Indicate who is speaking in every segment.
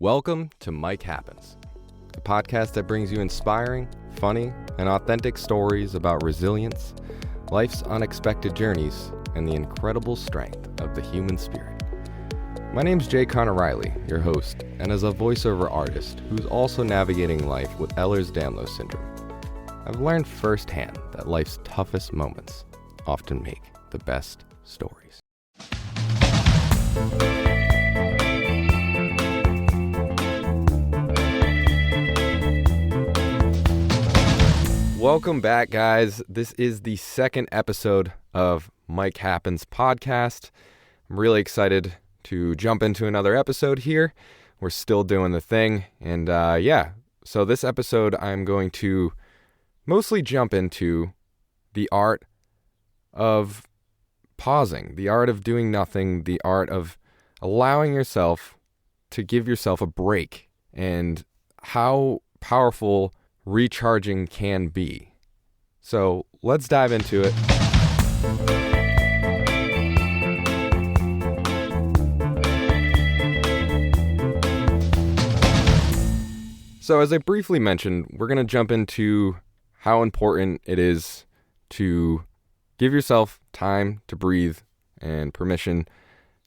Speaker 1: Welcome to Mike Happens, a podcast that brings you inspiring, funny, and authentic stories about resilience, life's unexpected journeys, and the incredible strength of the human spirit. My name's Conor Reilly, your host, and as a voiceover artist who's also navigating life with Ehlers Danlos Syndrome, I've learned firsthand that life's toughest moments often make the best stories. Welcome back, guys. This is the second episode of Mike Happens podcast. I'm really excited to jump into another episode here. We're still doing the thing. And so this episode I'm going to mostly jump into the art of pausing, the art of doing nothing, the art of allowing yourself to give yourself a break, and how powerful recharging can be. So let's dive into it. So as I briefly mentioned, we're going to jump into how important it is to give yourself time to breathe and permission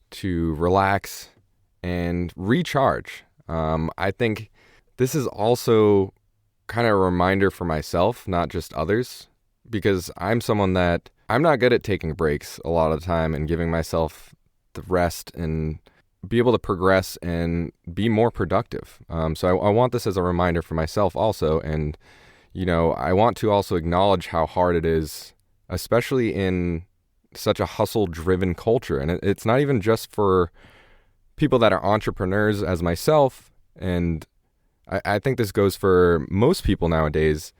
Speaker 1: to relax and recharge. I think this is also kind of a reminder for myself, not just others, because I'm someone that I'm not good at taking breaks a lot of the time and giving myself the rest and be able to progress and be more productive. So I want this as a reminder for myself also. And, I want to also acknowledge how hard it is, especially in such a hustle-driven culture. And it's not even just for people that are entrepreneurs as myself, and I think this goes for most people nowadays,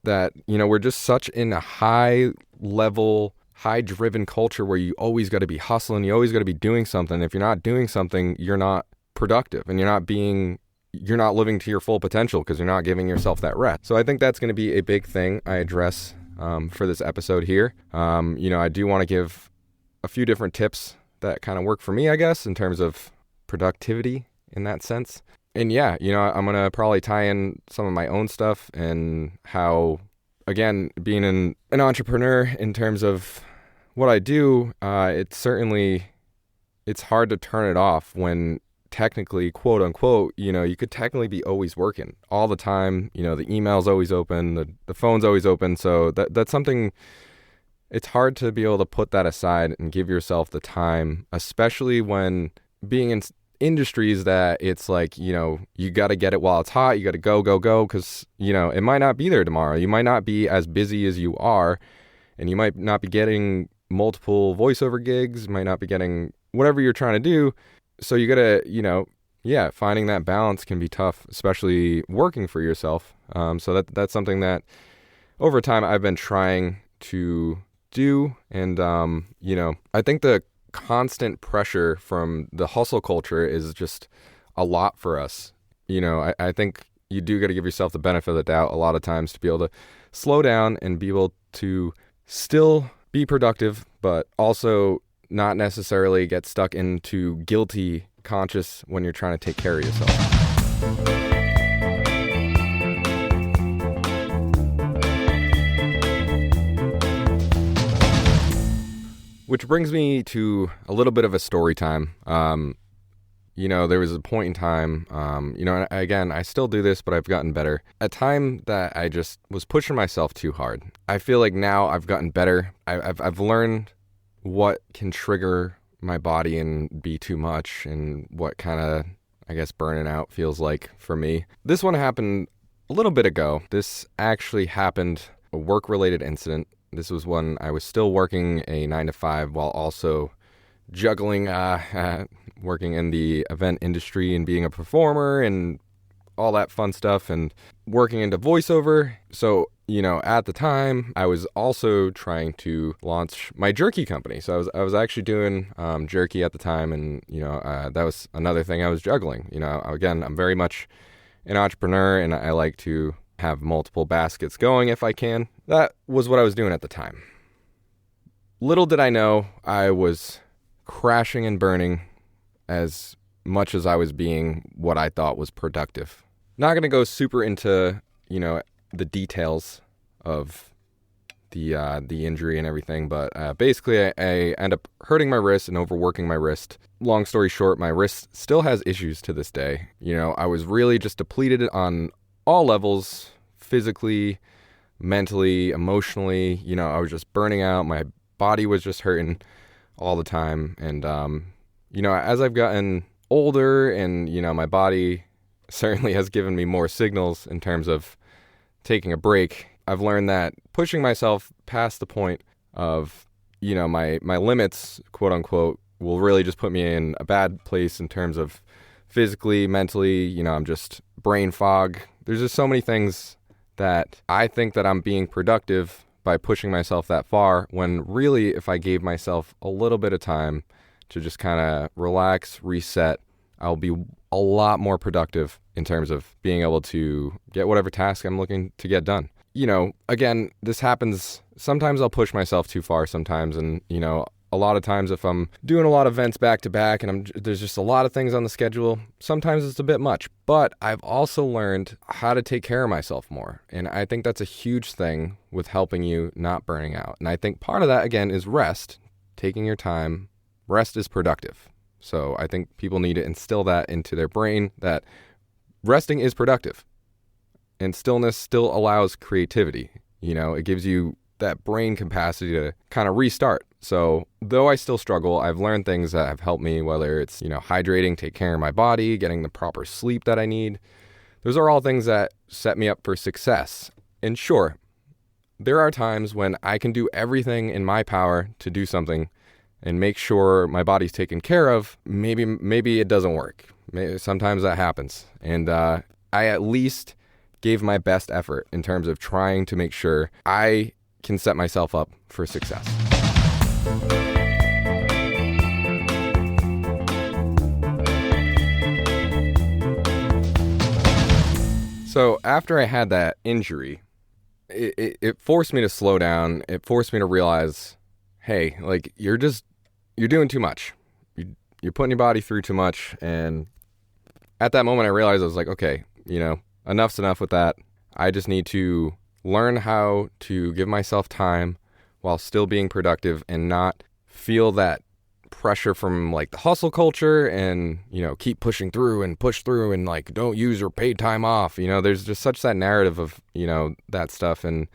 Speaker 1: that, we're just such in a high-level, high-driven culture where you always got to be hustling, you always got to be doing something. If you're not doing something, you're not productive, and you're not living to your full potential because you're not giving yourself that rest. So I think that's going to be a big thing I address for this episode here. I do want to give a few different tips that kind of work for me, I guess, in terms of productivity in that sense. And I'm going to probably tie in some of my own stuff and how, again, being an entrepreneur in terms of what I do, it's hard to turn it off when technically, quote unquote, you could technically be always working all the time. The email's always open, the phone's always open. So that's something, it's hard to be able to put that aside and give yourself the time, especially when being in industries that it's like, you got to get it while it's hot. You got to go, because, it might not be there tomorrow. You might not be as busy as you are, and you might not be getting multiple voiceover gigs, might not be getting whatever you're trying to do. So you got to, finding that balance can be tough, especially working for yourself. So that's something that over time I've been trying to do. And, I think the constant pressure from the hustle culture is just a lot for us. I think you do got to give yourself the benefit of the doubt a lot of times to be able to slow down and be able to still be productive, but also not necessarily get stuck into guilty conscious when you're trying to take care of yourself. Which brings me to a little bit of a story time. There was a point in time, and again, I still do this, but I've gotten better. A time that I just was pushing myself too hard. I feel like now I've gotten better. I've learned what can trigger my body and be too much, and what kind of, I guess, burning out feels like for me. This one happened a little bit ago. This actually happened, a work-related incident. This was when I was still working a 9-to-5 while also juggling working in the event industry and being a performer and all that fun stuff and working into voiceover. So, at the time, I was also trying to launch my jerky company. So I was actually doing jerky at the time, and, that was another thing I was juggling. Again, I'm very much an entrepreneur, and I like to have multiple baskets going if I can. That was what I was doing at the time. Little did I know I was crashing and burning as much as I was being what I thought was productive. Not going to go super into, the details of the injury and everything, but basically I end up hurting my wrist and overworking my wrist. Long story short, my wrist still has issues to this day. I was really just depleted on all levels, physically, mentally, emotionally. I was just burning out. My body was just hurting all the time. And, as I've gotten older and, my body certainly has given me more signals in terms of taking a break, I've learned that pushing myself past the point of, my limits, quote unquote, will really just put me in a bad place in terms of physically, mentally. I'm just brain fog. There's just so many things that I think that I'm being productive by pushing myself that far, when really if I gave myself a little bit of time to just kind of relax, reset, I'll be a lot more productive in terms of being able to get whatever task I'm looking to get done. Again, this happens. Sometimes I'll push myself too far sometimes. And, a lot of times if I'm doing a lot of events back to back and there's just a lot of things on the schedule, sometimes it's a bit much. But I've also learned how to take care of myself more. And I think that's a huge thing with helping you not burning out. And I think part of that, again, is rest, taking your time. Rest is productive. So I think people need to instill that into their brain, that resting is productive. And stillness still allows creativity. It gives you that brain capacity to kind of restart. So though I still struggle, I've learned things that have helped me, whether it's, hydrating, take care of my body, getting the proper sleep that I need. Those are all things that set me up for success. And sure, there are times when I can do everything in my power to do something and make sure my body's taken care of. Maybe it doesn't work. Sometimes that happens. And I at least gave my best effort in terms of trying to make sure I can set myself up for success. So after I had that injury, it forced me to slow down. It forced me to realize, hey, like you're doing too much. You're putting your body through too much. And at that moment I realized, I was like, okay, enough's enough with that. I just need to learn how to give myself time while still being productive and not feel that pressure from like the hustle culture and, keep pushing through and push through and like don't use your paid time off. There's just such that narrative of, that stuff. And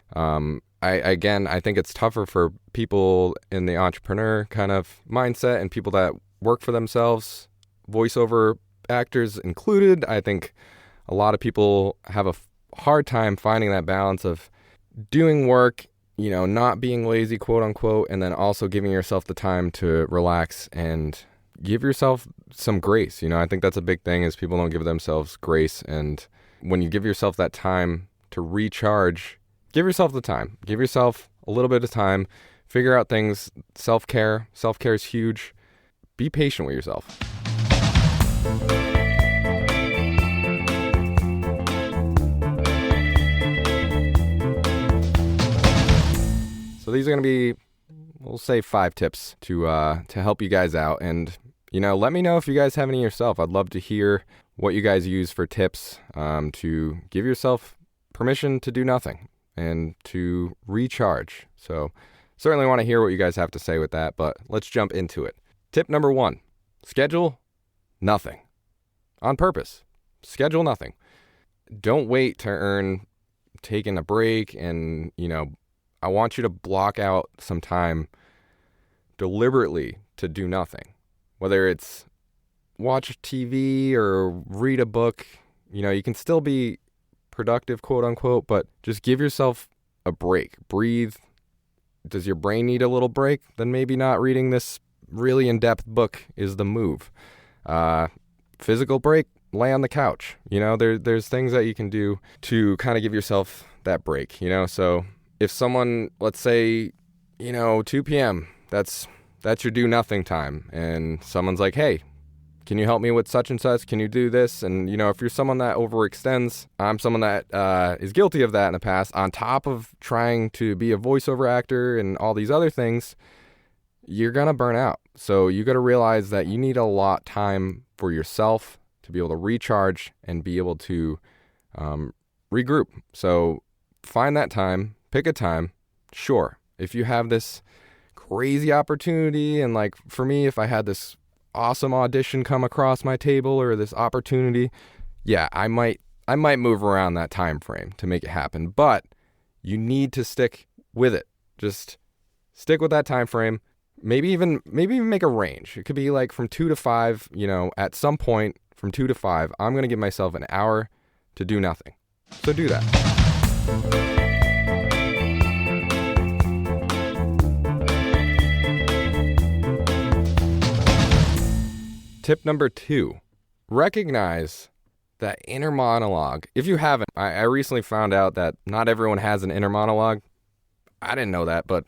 Speaker 1: I think it's tougher for people in the entrepreneur kind of mindset and people that work for themselves, voiceover actors included. I think a lot of people have a hard time finding that balance of doing work, not being lazy, quote unquote, and then also giving yourself the time to relax and give yourself some grace. I think that's a big thing, is people don't give themselves grace. And when you give yourself that time to recharge, give yourself the time. Give yourself a little bit of time. Figure out things. Self-care. Self-care is huge. Be patient with yourself. So these are going to be, we'll say 5 tips to help you guys out. And, let me know if you guys have any yourself. I'd love to hear what you guys use for tips to give yourself permission to do nothing and to recharge. So certainly want to hear what you guys have to say with that, but let's jump into it. Tip number 1, schedule nothing on purpose. Schedule nothing. Don't wait to earn taking a break. And, I want you to block out some time deliberately to do nothing, whether it's watch TV or read a book. You can still be productive, quote unquote, but just give yourself a break. Breathe. Does your brain need a little break? Then maybe not reading this really in-depth book is the move. Physical break, lay on the couch. There's things that you can do to kind of give yourself that break, so if someone, let's say, 2 p.m., that's your do nothing time, and someone's like, hey, can you help me with such and such? Can you do this? And, if you're someone that overextends, I'm someone that is guilty of that in the past, on top of trying to be a voiceover actor and all these other things, you're going to burn out. So you got to realize that you need a lot time for yourself to be able to recharge and be able to regroup. So find that time, pick a time. Sure, if you have this crazy opportunity, and like for me, if I had this awesome audition come across my table or this opportunity, yeah, I might move around that time frame to make it happen. But you need to stick with it. Just stick with that time frame. Maybe even make a range. It could be like from 2 to 5, at some point from 2 to 5, I'm going to give myself an hour to do nothing. So do that. Tip number 2, recognize that inner monologue. If you haven't, I recently found out that not everyone has an inner monologue. I didn't know that, but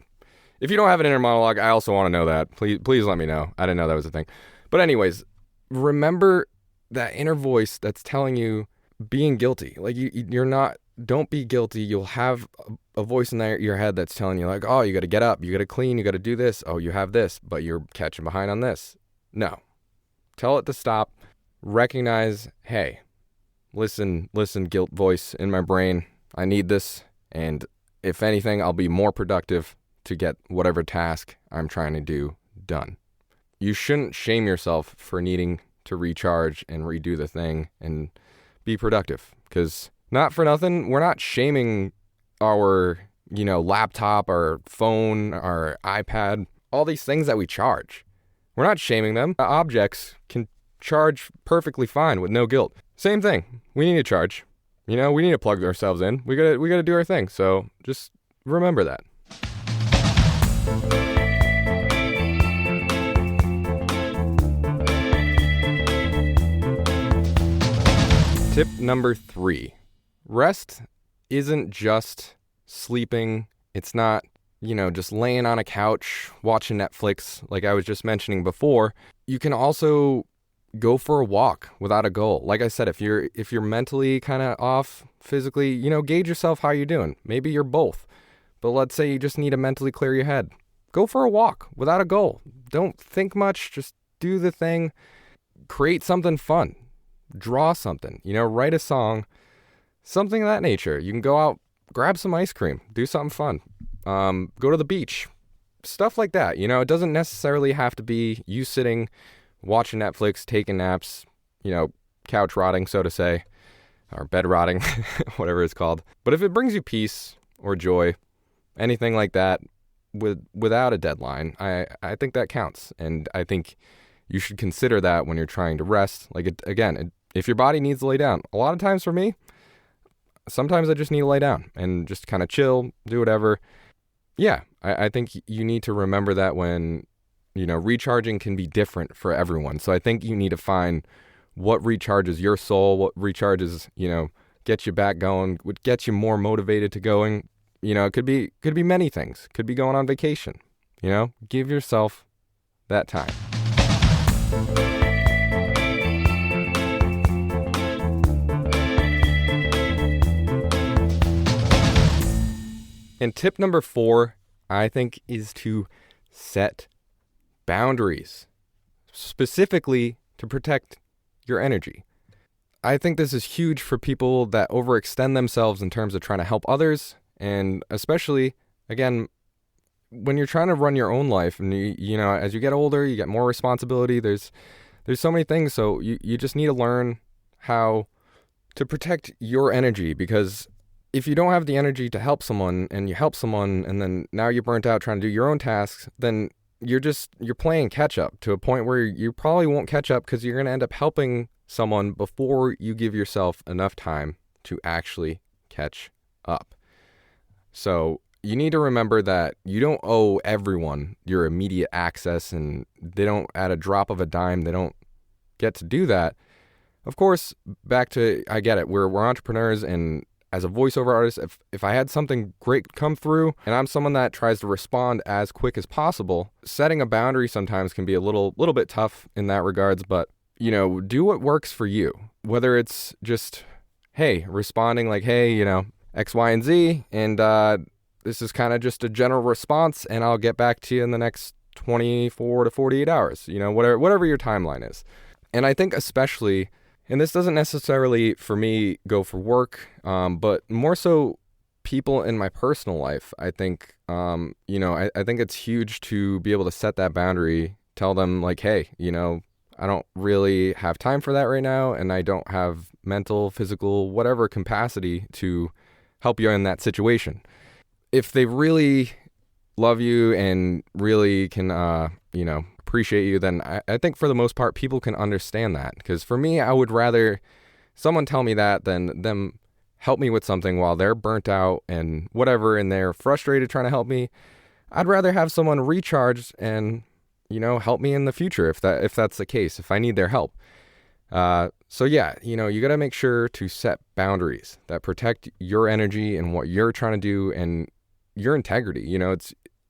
Speaker 1: if you don't have an inner monologue, I also want to know that. Please let me know. I didn't know that was a thing. But anyways, remember that inner voice that's telling you being guilty. Like you're not, don't be guilty. You'll have a voice in your head that's telling you like, oh, you got to get up, you got to clean, you got to do this. Oh, you have this, but you're catching behind on this. No. Tell it to stop. Recognize, hey, listen, guilt voice in my brain. I need this. And if anything, I'll be more productive to get whatever task I'm trying to do done. You shouldn't shame yourself for needing to recharge and redo the thing and be productive. Because not for nothing, we're not shaming our, laptop, our phone, our iPad, all these things that we charge. We're not shaming them. Objects can charge perfectly fine with no guilt. Same thing. We need to charge. We need to plug ourselves in. We gotta do our thing. So just remember that. Tip number 3, rest isn't just sleeping. It's not, just laying on a couch, watching Netflix, like I was just mentioning before. You can also go for a walk without a goal. Like I said, if you're mentally kind of off physically, gauge yourself how you're doing. Maybe you're both. But let's say you just need to mentally clear your head. Go for a walk without a goal. Don't think much. Just do the thing. Create something fun. Draw something. Write a song. Something of that nature. You can go out, grab some ice cream. Do something fun. Go to the beach. Stuff like that. It doesn't necessarily have to be you sitting, watching Netflix, taking naps, couch rotting, so to say, or bed rotting, whatever it's called. But if it brings you peace or joy, anything like that, without a deadline, I think that counts. And I think you should consider that when you're trying to rest. If your body needs to lay down, a lot of times for me, sometimes I just need to lay down and just kind of chill, do whatever. Yeah, I think you need to remember that when, recharging can be different for everyone. So I think you need to find what recharges your soul, what recharges, gets you back going, what gets you more motivated to going. It could be many things. Could be going on vacation. Give yourself that time. And tip number 4, I think, is to set boundaries, specifically to protect your energy. I think this is huge for people that overextend themselves in terms of trying to help others. And especially, again, when you're trying to run your own life and, as you get older, you get more responsibility. There's so many things. So you just need to learn how to protect your energy, because if you don't have the energy to help someone and you help someone and then now you're burnt out trying to do your own tasks, then you're playing catch up to a point where you probably won't catch up because you're going to end up helping someone before you give yourself enough time to actually catch up. So you need to remember that you don't owe everyone your immediate access, and they don't, at a drop of a dime, they don't get to do that. Of course, back to, I get it, we're entrepreneurs, and as a voiceover artist, if I had something great come through and I'm someone that tries to respond as quick as possible, setting a boundary sometimes can be a little bit tough in that regards, but, do what works for you. Whether it's just, hey, responding like, hey, X, Y, and Z, and this is kind of just a general response, and I'll get back to you in the next 24 to 48 hours, whatever your timeline is. And I think especially, and this doesn't necessarily for me go for work, but more so people in my personal life. I think, I think it's huge to be able to set that boundary, tell them like, hey, I don't really have time for that right now, and I don't have mental, physical, whatever capacity to help you in that situation. If they really love you and really can, appreciate you, then I think for the most part, people can understand that. Because for me, I would rather someone tell me that than them help me with something while they're burnt out and whatever, and they're frustrated trying to help me. I'd rather have someone recharge and, help me in the future if that's the case, if I need their help. So yeah, you got to make sure to set boundaries that protect your energy and what you're trying to do and your integrity.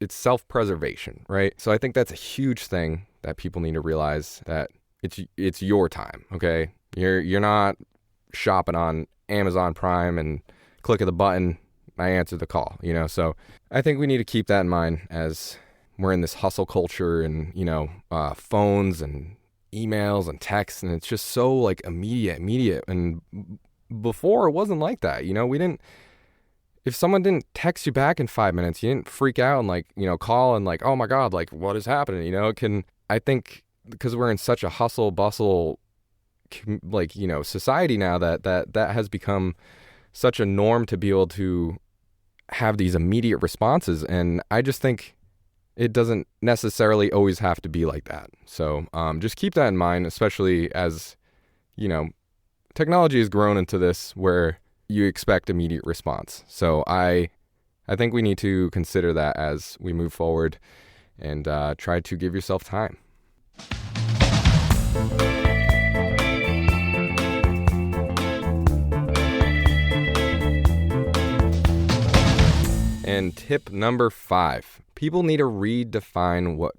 Speaker 1: It's self-preservation, right? So I think that's a huge thing that people need to realize, that it's your time, okay? You're not shopping on Amazon Prime and click of the button, I answer the call, So I think we need to keep that in mind as we're in this hustle culture and, phones and emails and texts, and it's just so like immediate. And before it wasn't like that, if someone didn't text you back in 5 minutes, you didn't freak out and like, call and like, oh my God, like what is happening? I think because we're in such a hustle bustle, like, society now that has become such a norm to be able to have these immediate responses. And I just think it doesn't necessarily always have to be like that. So just keep that in mind, especially as, technology has grown into this where you expect immediate response. So I think we need to consider that as we move forward and try to give yourself time. And tip number 5, people need to redefine what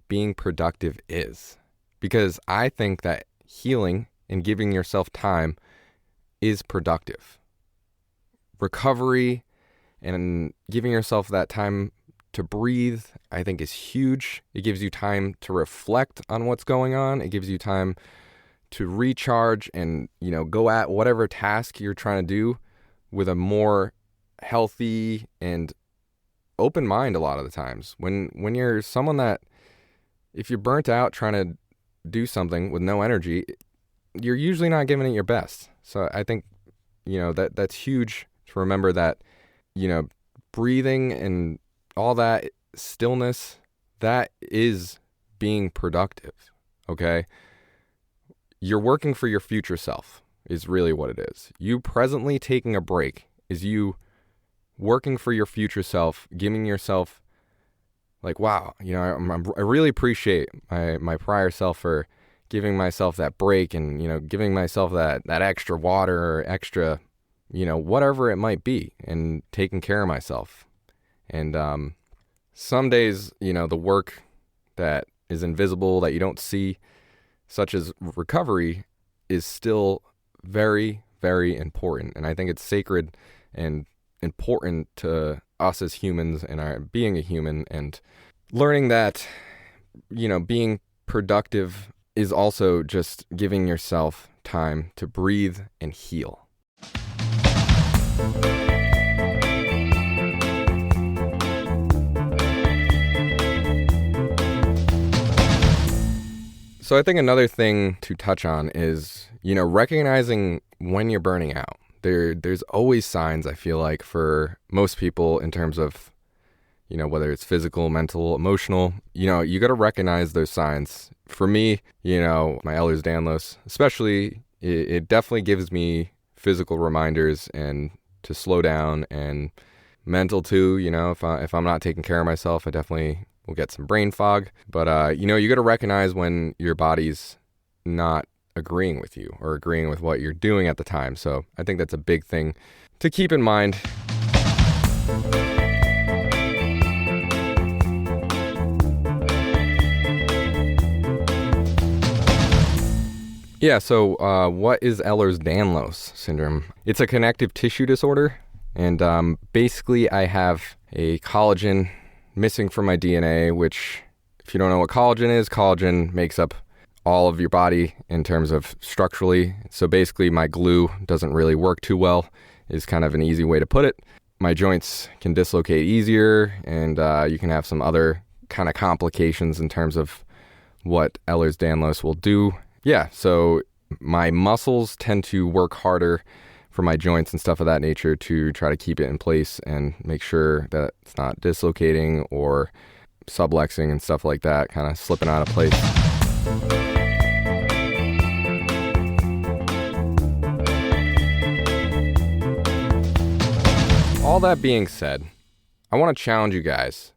Speaker 1: being productive is, because I think that healing and giving yourself time is productive. Recovery and giving yourself that time to breathe, I think, is huge. It gives you time to reflect on what's going on. It gives you time to recharge and, go at whatever task you're trying to do with a more healthy and open mind a lot of the times. When you're someone that, if you're burnt out trying to do something with no energy, you're usually not giving it your best. So I think, that's huge to remember that, breathing and all that stillness, that is being productive, okay? You're working for your future self is really what it is. You presently taking a break is you working for your future self, giving yourself like, wow, I really appreciate my prior self for giving myself that break and, giving myself that extra water or extra, whatever it might be, and taking care of myself. And some days, the work that is invisible, that you don't see, such as recovery, is still very, very important. And I think it's sacred and important to us as humans and our being a human, and learning that, being productive is also just giving yourself time to breathe and heal. So I think another thing to touch on is, recognizing when you're burning out. There's always signs, I feel like, for most people in terms of, whether it's physical, mental, emotional, you got to recognize those signs. For me, my Ehlers Danlos, especially, it definitely gives me physical reminders and to slow down, and mental too. If I'm not taking care of myself, I definitely will get some brain fog. But, you got to recognize when your body's not agreeing with you or agreeing with what you're doing at the time. So I think that's a big thing to keep in mind. Yeah, so what is Ehlers Danlos Syndrome? It's a connective tissue disorder, and basically I have a collagen missing from my DNA, which If you don't know what collagen makes up all of your body in terms of structurally. So basically my glue doesn't really work too well is kind of an easy way to put it. My joints can dislocate easier, and you can have some other kind of complications in terms of what Ehlers Danlos will do. Yeah, so my muscles tend to work harder for my joints and stuff of that nature to try to keep it in place and make sure that it's not dislocating or subluxing and stuff like that, kind of slipping out of place. All that being said, I want to challenge you guys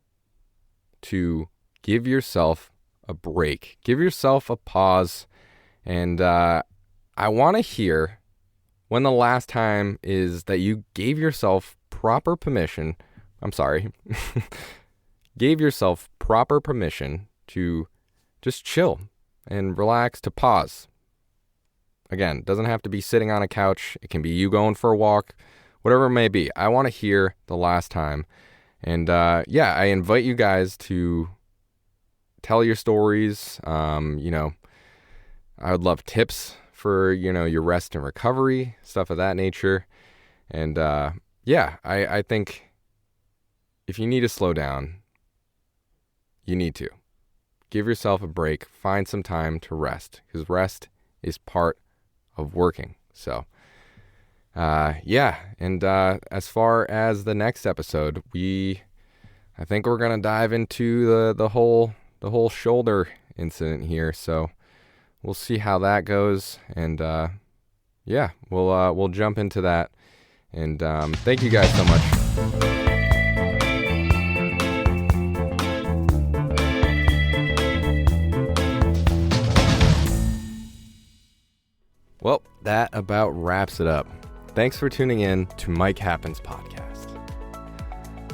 Speaker 1: to give yourself a break. Give yourself a pause. And I want to hear when the last time is that you gave yourself proper permission. Gave yourself proper permission to just chill and relax, to pause. Again, it doesn't have to be sitting on a couch. It can be you going for a walk, whatever it may be. I want to hear the last time. And I invite you guys to tell your stories. I would love tips for, your rest and recovery, stuff of that nature. And I think if you need to slow down, you need to. Give yourself a break. Find some time to rest, because rest is part of working. So, and as far as the next episode, I think we're gonna dive into the whole shoulder incident here. So we'll see how that goes, and we'll jump into that. And thank you guys so much. Well, that about wraps it up. Thanks for tuning in to Mike Happens Podcast.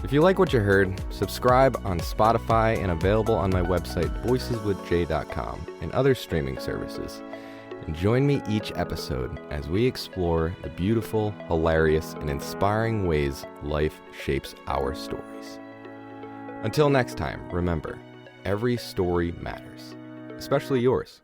Speaker 1: If you like what you heard, subscribe on Spotify and available on my website, voiceswithj.com, and other streaming services. And join me each episode as we explore the beautiful, hilarious, and inspiring ways life shapes our stories. Until next time, remember, every story matters, especially yours.